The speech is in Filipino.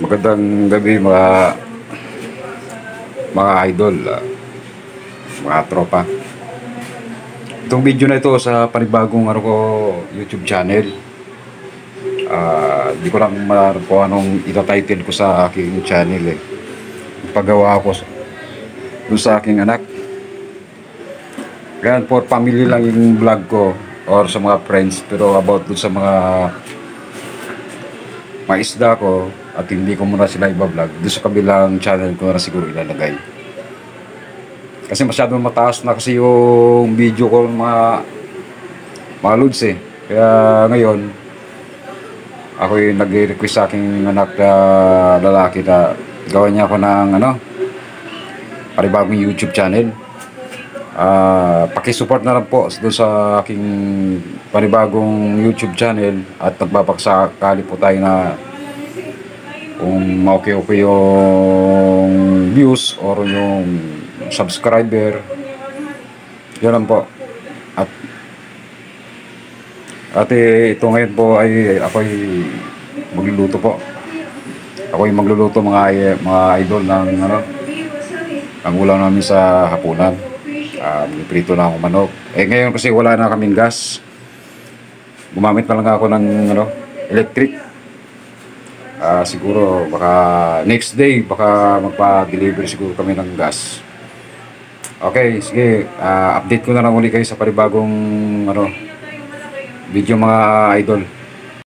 Magandang gabi mga idol, mga tropa. Itong video na ito sa panibagong YouTube channel. Di ko lang malaman kung anong ita-title ko sa aking channel Paggawa ko dun sa aking anak. Kaya for family lang yung vlog ko or sa mga friends, pero about dun sa mga isda ko at hindi ko muna sila iba-vlog doon sa kabilang channel ko na siguro ilalagay. Kasi masyadong mataas na kasi yung video ko mga loads Kaya ngayon ako yung nag-request sa aking anak na lalaki na gawin niya ako ng panibagong YouTube channel. Pakisupport na lang po doon sa aking panibagong YouTube channel at nagpapaksakali po tayo na kung okay yung views or yung subscriber, yun lang po. At ito ngayon po ay ako'y magluluto po. Ako'y magluluto mga idol ng ang ulam namin sa hapunan. Prito na ako manok. Ngayon kasi wala na kaming gas. Gumamit na lang ako ng electric. Siguro baka next day baka magpa-deliver siguro kami ng gas. Okay, sige. Update ko na lang ulit kayo sa panibagong video mga idol.